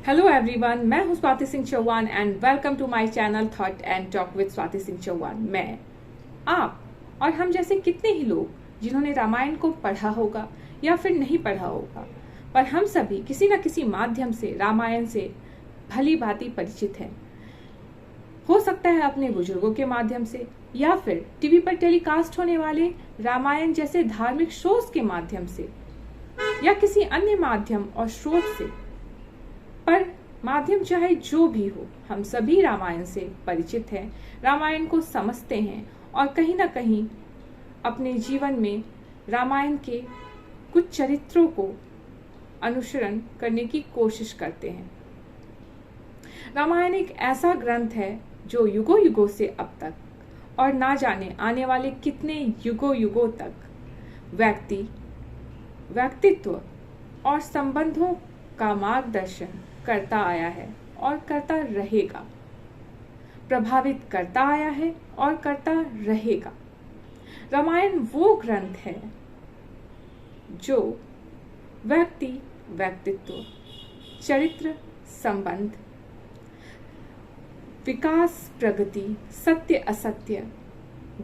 Hello everyone, मैं हूं Swati Singh Chauhan and welcome to my channel thought and talk with Swati Singh Chauhan. मैं, आप और हम जैसे कितने ही लोग जिन्होंने रामायण को पढ़ा होगा या फिर नहीं पढ़ा होगा, पर हम सभी किसी न किसी माध्यम से रामायण से भली भांति परिचित हैं। हो सकता है अपने बुजुर्गों के माध्यम से या फिर टीवी पर टेलीकास्ट होने वाले रामायण जैसे धार्मिक शोज के माध्यम से या किसी अन्य माध्यम और स्रोत से, पर माध्यम चाहे जो भी हो, हम सभी रामायण से परिचित हैं, रामायण को समझते हैं और कहीं ना कहीं अपने जीवन में रामायण के कुछ चरित्रों को अनुसरण करने की कोशिश करते हैं। रामायण एक ऐसा ग्रंथ है जो युगों युगों से अब तक और ना जाने आने वाले कितने युगों युगों तक व्यक्तित्व और संबंधों का मार्गदर्शन करता आया है और करता रहेगा, प्रभावित करता आया है और करता रहेगा। रामायण वो ग्रंथ है जो व्यक्तित्व, चरित्र, संबंध, विकास, प्रगति, सत्य असत्य,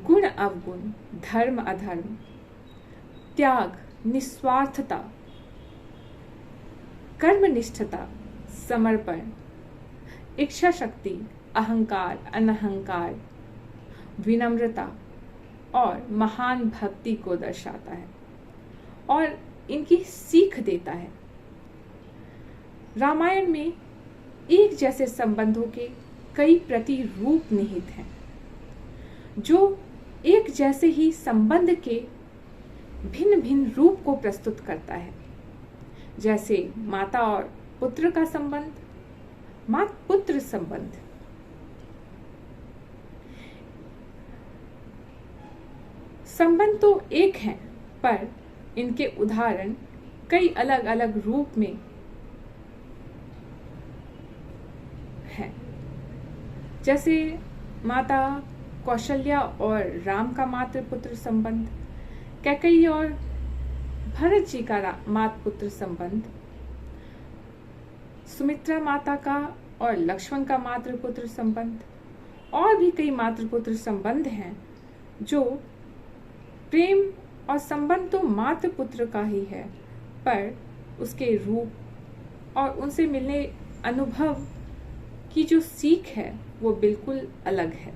गुण अवगुण, धर्म अधर्म, त्याग, निस्वार्थता, कर्मनिष्ठता, समर्पण, इच्छा शक्ति, अहंकार, अनहंकार, विनम्रता और महान भक्ति को दर्शाता है और इनकी सीख देता है। रामायण में एक जैसे संबंधों के कई प्रतिरूप निहित हैं, जो एक जैसे ही संबंध के भिन्न भिन्न रूप को प्रस्तुत करता है, जैसे माता और पुत्र का संबंध, माता पुत्र संबंध। संबंध तो एक हैं, पर इनके उदाहरण कई अलग अलग रूप में हैं, जैसे माता कौशल्या और राम का मातृ पुत्र संबंध, कैकेयी और भरत जी का माता पुत्र संबंध, सुमित्रा माता का और लक्ष्मण का मातृ पुत्र संबंध, और भी कई मातृ पुत्र संबंध हैं जो प्रेम और संबंध तो मातृ पुत्र का ही है, पर उसके रूप और उनसे मिलने अनुभव की जो सीख है वो बिल्कुल अलग है।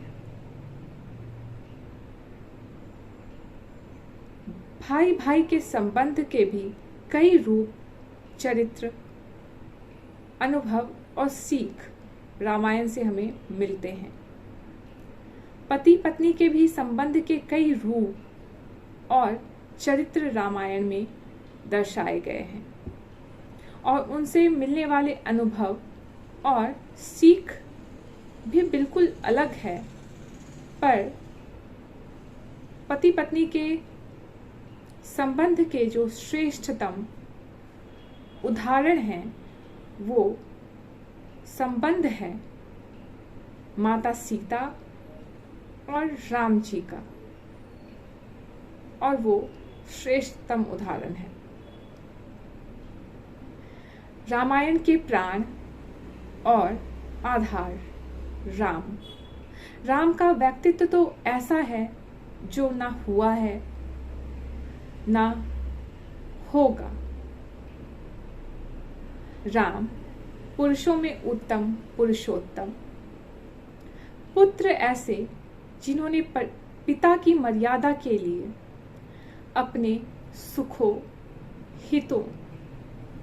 भाई भाई के संबंध के भी कई रूप, चरित्र, अनुभव और सीख रामायण से हमें मिलते हैं। पति पत्नी के भी संबंध के कई रूप और चरित्र रामायण में दर्शाए गए हैं और उनसे मिलने वाले अनुभव और सीख भी बिल्कुल अलग है, पर पति पत्नी के संबंध के जो श्रेष्ठतम उदाहरण हैं वो संबंध है माता सीता और राम जी का, और वो श्रेष्ठतम उदाहरण है। रामायण के प्राण और आधार राम का व्यक्तित्व तो ऐसा है जो ना हुआ है ना होगा। राम पुरुषों में उत्तम पुरुषोत्तम, पुत्र ऐसे जिन्होंने पिता की मर्यादा के लिए अपने सुखों, हितों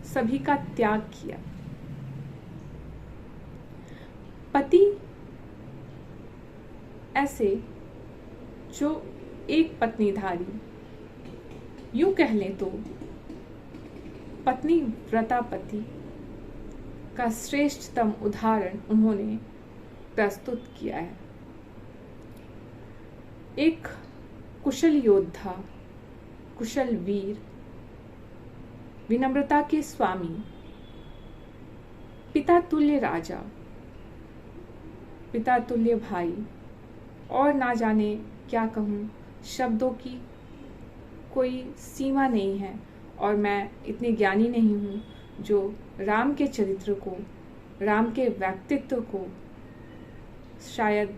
सभी का त्याग किया। पति ऐसे जो एक पत्नीधारी, यूं कह लें तो पत्नी व्रतापति का श्रेष्ठतम उदाहरण उन्होंने प्रस्तुत किया है। एक कुशल योद्धा, कुशल वीर, विनम्रता के स्वामी, पिता तुल्य राजा, पिता तुल्य भाई, और ना जाने क्या कहूँ, शब्दों की कोई सीमा नहीं है और मैं इतनी ज्ञानी नहीं हूँ जो राम के चरित्र को राम के व्यक्तित्व को शायद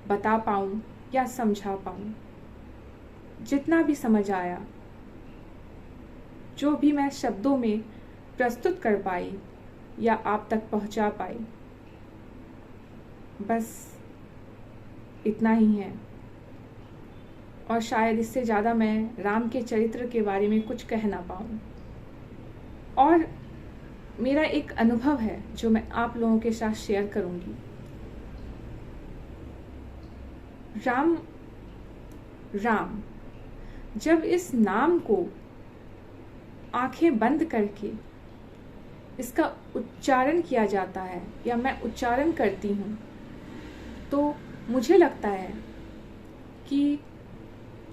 बता पाऊँ या समझा पाऊँ। जितना भी समझ आया, जो भी मैं शब्दों में प्रस्तुत कर पाई या आप तक पहुंचा पाई, बस इतना ही है। और शायद इससे ज़्यादा मैं राम के चरित्र के बारे में कुछ कह ना पाऊँ। और मेरा एक अनुभव है जो मैं आप लोगों के साथ शेयर करूँगी। राम जब इस नाम को आंखें बंद करके इसका उच्चारण किया जाता है या मैं उच्चारण करती हूँ, तो मुझे लगता है कि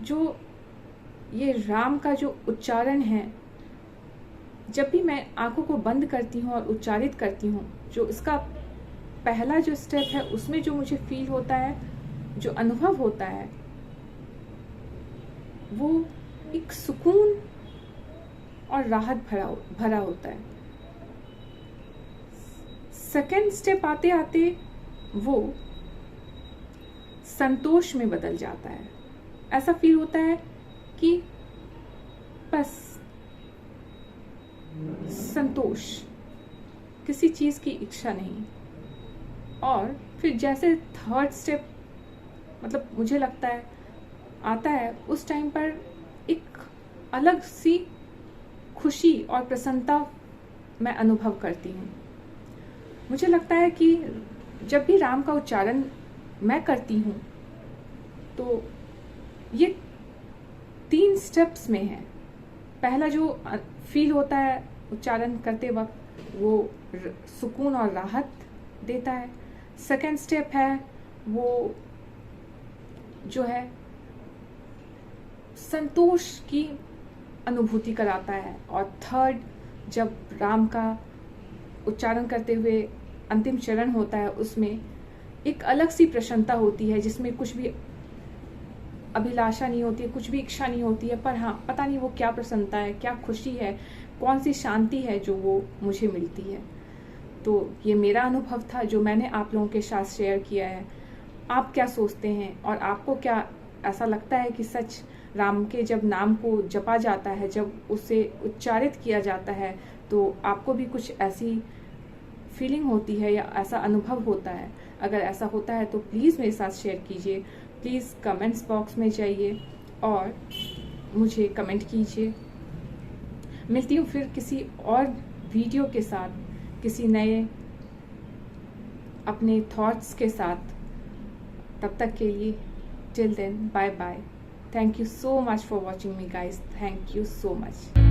जो ये राम का जो उच्चारण है, जब भी मैं आंखों को बंद करती हूँ और उच्चारित करती हूँ, जो इसका पहला जो स्टेप है उसमें जो मुझे फील होता है, जो अनुभव होता है, वो एक सुकून और राहत भरा होता है। सेकेंड स्टेप आते आते वो संतोष में बदल जाता है। ऐसा फील होता है कि बस संतोष, किसी चीज की इच्छा नहीं। और फिर जैसे थर्ड स्टेप मतलब मुझे लगता है आता है, उस टाइम पर एक अलग सी खुशी और प्रसन्नता मैं अनुभव करती हूँ। मुझे लगता है कि जब भी राम का उच्चारण मैं करती हूँ तो ये 3 स्टेप्स में है। पहला जो फील होता है उच्चारण करते वक्त, वो सुकून और राहत देता है। सेकेंड स्टेप है वो जो है संतोष की अनुभूति कराता है। और थर्ड, जब राम का उच्चारण करते हुए अंतिम चरण होता है, उसमें एक अलग सी प्रसन्नता होती है, जिसमें कुछ भी अभिलाषा नहीं होती है, कुछ भी इच्छा नहीं होती है, पर हाँ, पता नहीं वो क्या प्रसन्नता है, क्या खुशी है, कौन सी शांति है जो वो मुझे मिलती है। तो ये मेरा अनुभव था जो मैंने आप लोगों के साथ शेयर किया है। आप क्या सोचते हैं और आपको क्या ऐसा लगता है कि सच राम के जब नाम को जपा जाता है, जब उसे उच्चारित किया जाता है, तो आपको भी कुछ ऐसी फीलिंग होती है या ऐसा अनुभव होता है? अगर ऐसा होता है तो प्लीज़ मेरे साथ शेयर कीजिए। प्लीज़ कमेंट्स बॉक्स में जाइए और मुझे कमेंट कीजिए। मिलती हूँ फिर किसी और वीडियो के साथ, किसी नए अपने थॉट्स के साथ। तब तक के लिए till then, bye bye. Thank you so much for watching me, guys. Thank you so much.